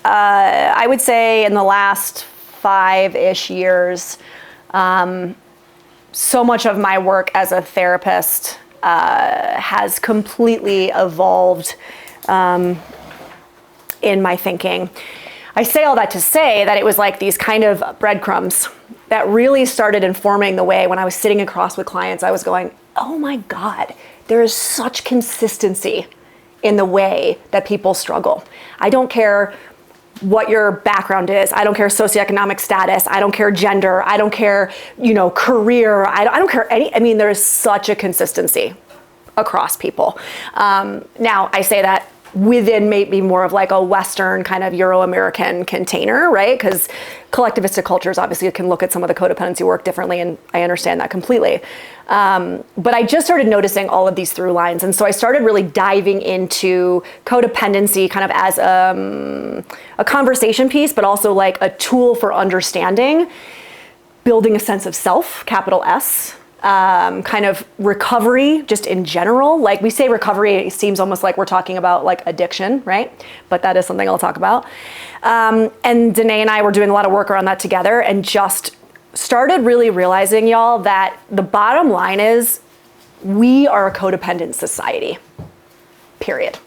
I would say in the last 5-ish years, so much of my work as a therapist has completely evolved in my thinking. I say all that to say that it was like these kind of breadcrumbs that really started informing the way when I was sitting across with clients, I was going, oh my God, there is such consistency in the way that people struggle. I don't care what your background is. I don't care socioeconomic status. I don't care gender. I don't care, career. I don't care there is such a consistency across people. Now I say that within maybe more of like a Western kind of Euro-American container, right? Because collectivistic cultures obviously can look at some of the codependency work differently, and I understand that completely. But I just started noticing all of these through lines. And so I started really diving into codependency kind of as a conversation piece, but also like a tool for understanding, building a sense of self, capital S, kind of recovery just in general. Like we say recovery, it seems almost like we're talking about like addiction, right? But that is something I'll talk about. And Danae and I were doing a lot of work around that together and just started really realizing, y'all, that the bottom line is we are a codependent society, period.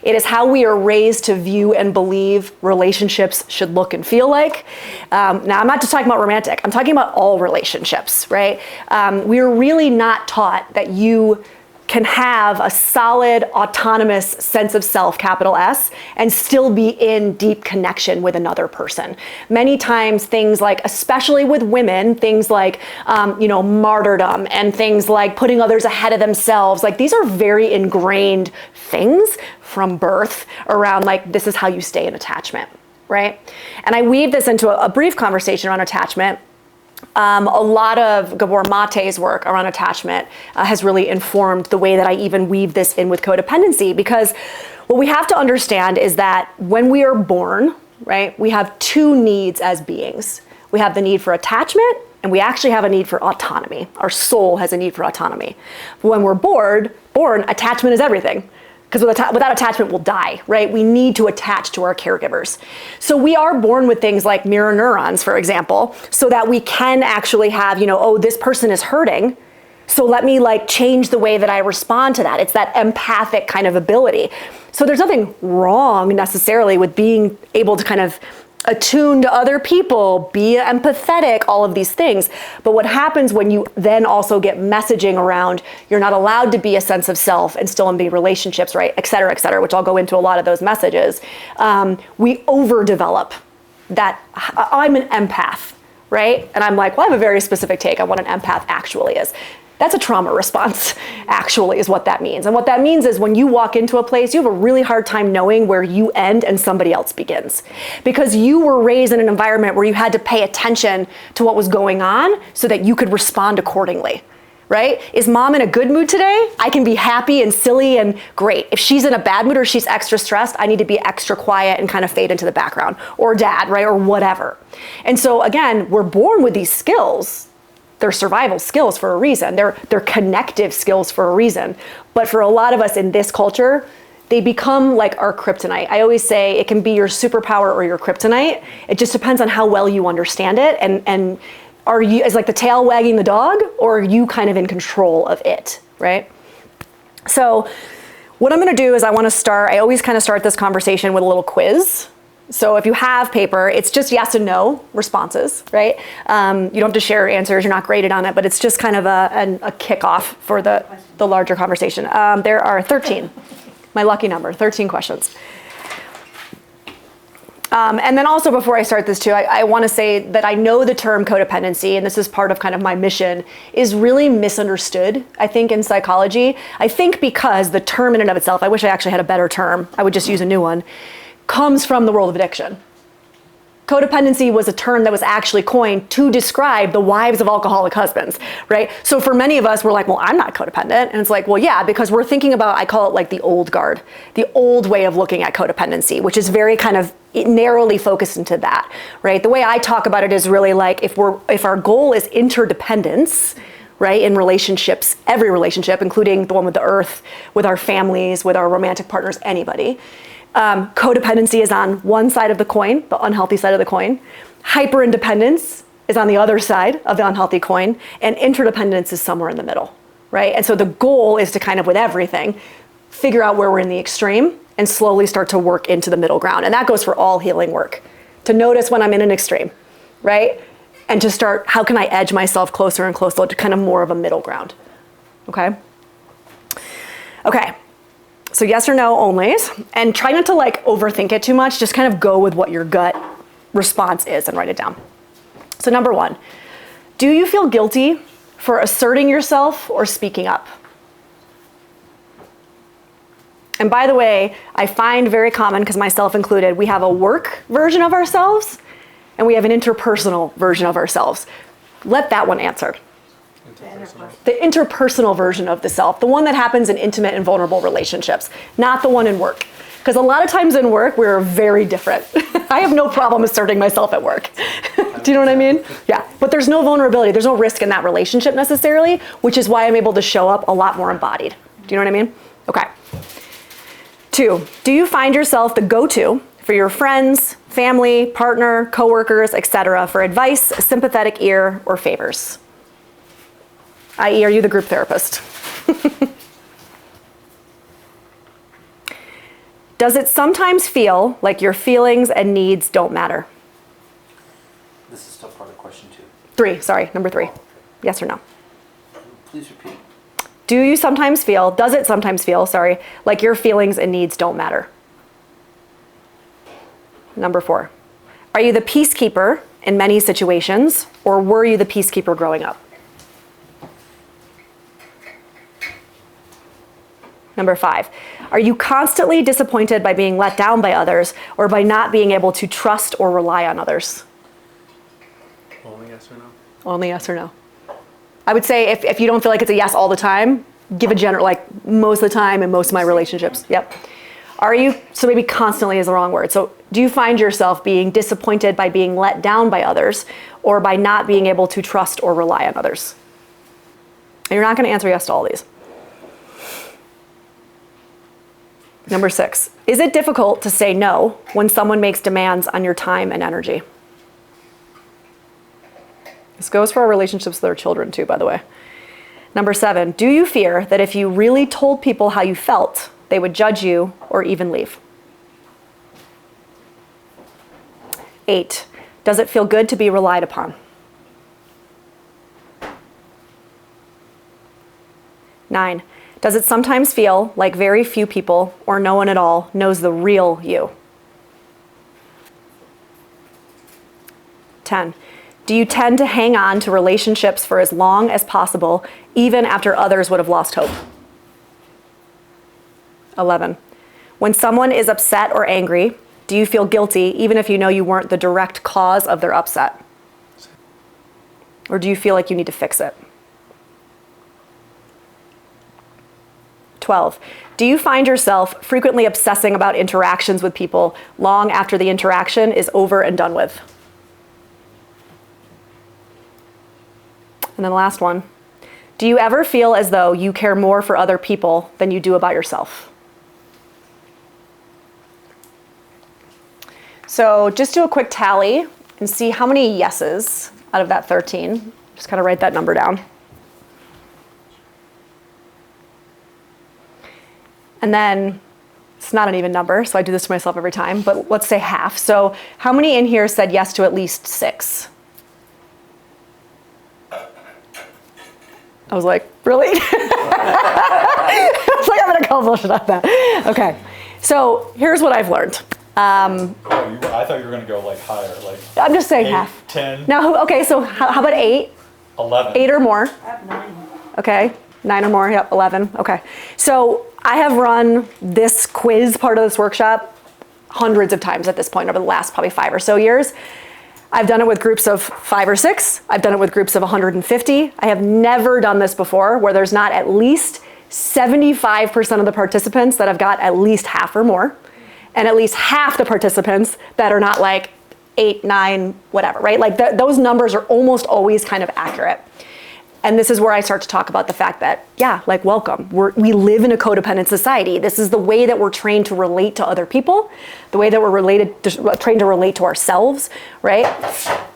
It is how we are raised to view and believe relationships should look and feel like. Now, I'm not just talking about romantic. I'm talking about all relationships, right? We're really not taught that you can have a solid, autonomous sense of self, capital S, and still be in deep connection with another person. Many times things like, especially with women, things like, martyrdom and things like putting others ahead of themselves, like these are very ingrained things from birth around like, this is how you stay in attachment, right? And I weave this into a brief conversation around attachment. A lot of Gabor Mate's work around attachment has really informed the way that I even weave this in with codependency, because what we have to understand is that when we are born, right, we have two needs as beings. We have the need for attachment, and we actually have a need for autonomy. Our soul has a need for autonomy. But when we're born, attachment is everything. Because without attachment, we'll die, right? We need to attach to our caregivers. So we are born with things like mirror neurons, for example, so that we can actually have, this person is hurting, so let me like change the way that I respond to that. It's that empathic kind of ability. So there's nothing wrong necessarily with being able to kind of attune to other people, be empathetic, all of these things. But what happens when you then also get messaging around, you're not allowed to be a sense of self and still be in relationships, right, et cetera, which I'll go into a lot of those messages. We overdevelop that. I'm an empath, right? And I'm like, well, I have a very specific take on what an empath actually is. That's a trauma response, actually, is what that means. And what that means is when you walk into a place, you have a really hard time knowing where you end and somebody else begins. Because you were raised in an environment where you had to pay attention to what was going on so that you could respond accordingly, right? Is mom in a good mood today? I can be happy and silly and great. If she's in a bad mood or she's extra stressed, I need to be extra quiet and kind of fade into the background. Or dad, right? Or whatever. And so again, we're born with these skills. They're survival skills for a reason. They're connective skills for a reason. But for a lot of us in this culture, they become like our kryptonite. I always say it can be your superpower or your kryptonite. It just depends on how well you understand it. And are you, is like the tail wagging the dog, or are you kind of in control of it, right? So what I'm gonna do is I always kind of start this conversation with a little quiz. So if you have paper, it's just yes and no responses, right? You don't have to share your answers, you're not graded on it, but it's just kind of a kickoff for the larger conversation. There are 13, my lucky number, 13 questions. And then also before I start this too, I wanna say that I know the term codependency, and this is part of kind of my mission, is really misunderstood, I think, in psychology. I think because the term in and of itself, I wish I actually had a better term, I would just use a new one, comes from the world of addiction. Codependency was a term that was actually coined to describe the wives of alcoholic husbands, right? So for many of us, we're like, well, I'm not codependent. And it's like, well, yeah, because we're thinking about, I call it like the old guard, the old way of looking at codependency, which is very kind of narrowly focused into that, right? The way I talk about it is really like, if our goal is interdependence, right, in relationships, every relationship, including the one with the earth, with our families, with our romantic partners, anybody, Codependency is on one side of the coin, the unhealthy side of the coin. Hyperindependence is on the other side of the unhealthy coin, and interdependence is somewhere in the middle, right? And so the goal is to kind of, with everything, figure out where we're in the extreme and slowly start to work into the middle ground. And that goes for all healing work. To notice when I'm in an extreme, right? And to start, how can I edge myself closer and closer to kind of more of a middle ground, okay? Okay, so yes or no onlys, and try not to like overthink it too much, just kind of go with what your gut response is and write it down. So number 1, do you feel guilty for asserting yourself or speaking up? And by the way, I find very common, because myself included, we have a work version of ourselves and we have an interpersonal version of ourselves. Let that one answer. The interpersonal version of the self, the one that happens in intimate and vulnerable relationships, not the one in work. Because a lot of times in work, we're very different. I have no problem asserting myself at work. Do you know what I mean? Yeah, but there's no vulnerability. There's no risk in that relationship necessarily, which is why I'm able to show up a lot more embodied. Do you know what I mean? Okay. 2, do you find yourself the go-to for your friends, family, partner, coworkers, etc. for advice, a sympathetic ear, or favors? I.e., are you the group therapist? Does it sometimes feel like your feelings and needs don't matter? This is still part of question 2. 3, sorry, number 3. Yes or no? Please repeat. Does it sometimes feel, sorry, like your feelings and needs don't matter? Number 4, are you the peacekeeper in many situations, or were you the peacekeeper growing up? Number 5, are you constantly disappointed by being let down by others or by not being able to trust or rely on others? Only yes or no? Only yes or no. I would say if you don't feel like it's a yes all the time, give a general, like most of the time in most of my relationships. Yep. Are you, so maybe constantly is the wrong word. So do you find yourself being disappointed by being let down by others or by not being able to trust or rely on others? And you're not going to answer yes to all these. Number 6, is it difficult to say no when someone makes demands on your time and energy? This goes for our relationships with our children too, by the way. Number 7, do you fear that if you really told people how you felt, they would judge you or even leave? 8, does it feel good to be relied upon? 9, does it sometimes feel like very few people or no one at all knows the real you? 10, do you tend to hang on to relationships for as long as possible, even after others would have lost hope? 11, when someone is upset or angry, do you feel guilty even if you know you weren't the direct cause of their upset? Or do you feel like you need to fix it? 12, do you find yourself frequently obsessing about interactions with people long after the interaction is over and done with? And then the last one, do you ever feel as though you care more for other people than you do about yourself? So just do a quick tally and see how many yeses out of that 13. Just kind of write that number down. And then, it's not an even number, so I do this to myself every time, but let's say half. So how many in here said yes to at least 6? I was like, really? I was like, I'm gonna call bullshit on that. Okay, so here's what I've learned. I thought you were going to go like higher, like I'm just saying 8, half. 10, Now, okay, so how about 8? 11. 8 or more? I have 9. Okay, 9 or more, yep, 11, okay. So I have run this quiz part of this workshop hundreds of times at this point over the last probably 5 or so years. I've done it with groups of 5 or 6. I've done it with groups of 150. I have never done this before where there's not at least 75% of the participants that have got at least half or more, and at least half the participants that are not like 8, 9, whatever, right? Like those numbers are almost always kind of accurate. And this is where I start to talk about the fact that, yeah, like welcome. We live in a codependent society. This is the way that we're trained to relate to other people, the way that we're trained to relate to ourselves, right?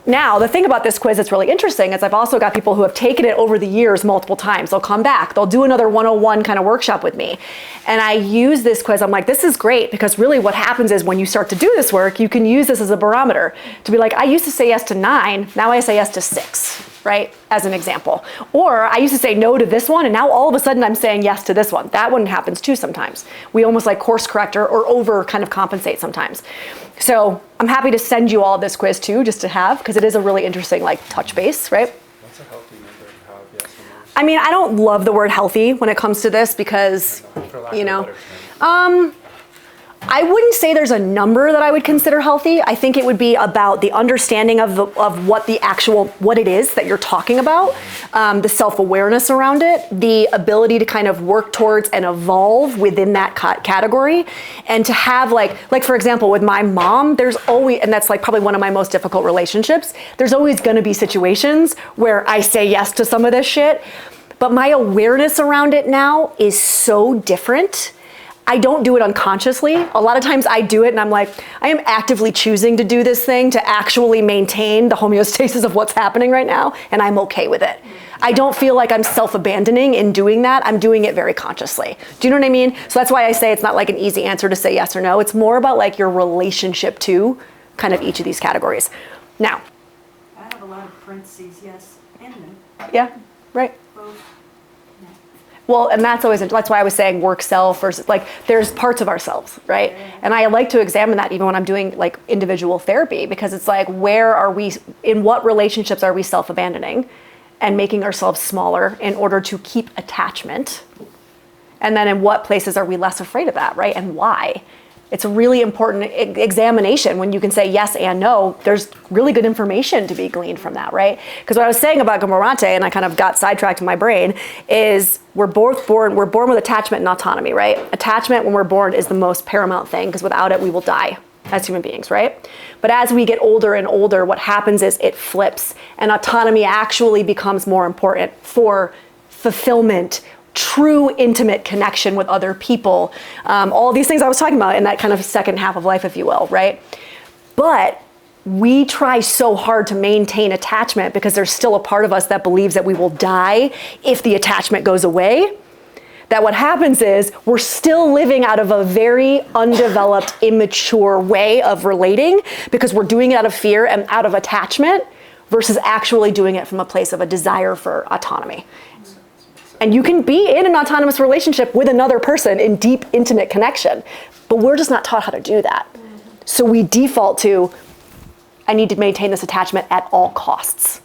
Now, the thing about this quiz that's really interesting is I've also got people who have taken it over the years multiple times. They'll come back, they'll do another 101 kind of workshop with me. And I use this quiz, I'm like, this is great, because really what happens is when you start to do this work, you can use this as a barometer to be like, I used to say yes to 9, now I say yes to 6, right? As an example. Or I used to say no to this one, and now all of a sudden I'm saying yes to this one. That one happens too sometimes. We almost like course correct or over kind of compensate sometimes. So I'm happy to send you all this quiz too, just to have, because it is a really interesting like touch base, right? What's a healthy number to have, yes or no? I mean, I don't love the word healthy when it comes to this because, For lack you of a know, better term. I wouldn't say there's a number that I would consider healthy. I think it would be about the understanding of what it is that you're talking about, the self-awareness around it, the ability to kind of work towards and evolve within that category, and to have like for example, with my mom, there's always, and that's like probably one of my most difficult relationships, there's always gonna be situations where I say yes to some of this shit, but my awareness around it now is so different. I don't do it unconsciously. A lot of times I do it and I'm like, I am actively choosing to do this thing to actually maintain the homeostasis of what's happening right now, and I'm okay with it. I don't feel like I'm self-abandoning in doing that. I'm doing it very consciously. Do you know what I mean? So that's why I say it's not like an easy answer to say yes or no. It's more about like your relationship to kind of each of these categories. Now. I have a lot of parentheses, yes and no. Yeah, right. Both. No. Well, and that's why I was saying work self versus like there's parts of ourselves, right? And I like to examine that even when I'm doing like individual therapy, because it's like, in what relationships are we self-abandoning and making ourselves smaller in order to keep attachment? And then in what places are we less afraid of that, right? And why? It's a really important examination when you can say yes and no. There's really good information to be gleaned from that, right? Because what I was saying about Gamorante, and I kind of got sidetracked in my brain, is we're born with attachment and autonomy, right? Attachment when we're born is the most paramount thing, because without it we will die as human beings, right? But as we get older and older, what happens is it flips, and autonomy actually becomes more important for fulfillment, true intimate connection with other people, all these things I was talking about in that kind of second half of life, if you will, right? But we try so hard to maintain attachment because there's still a part of us that believes that we will die if the attachment goes away, that what happens is we're still living out of a very undeveloped, immature way of relating because we're doing it out of fear and out of attachment versus actually doing it from a place of a desire for autonomy. And you can be in an autonomous relationship with another person in deep, intimate connection, but we're just not taught how to do that. So we default to, I need to maintain this attachment at all costs.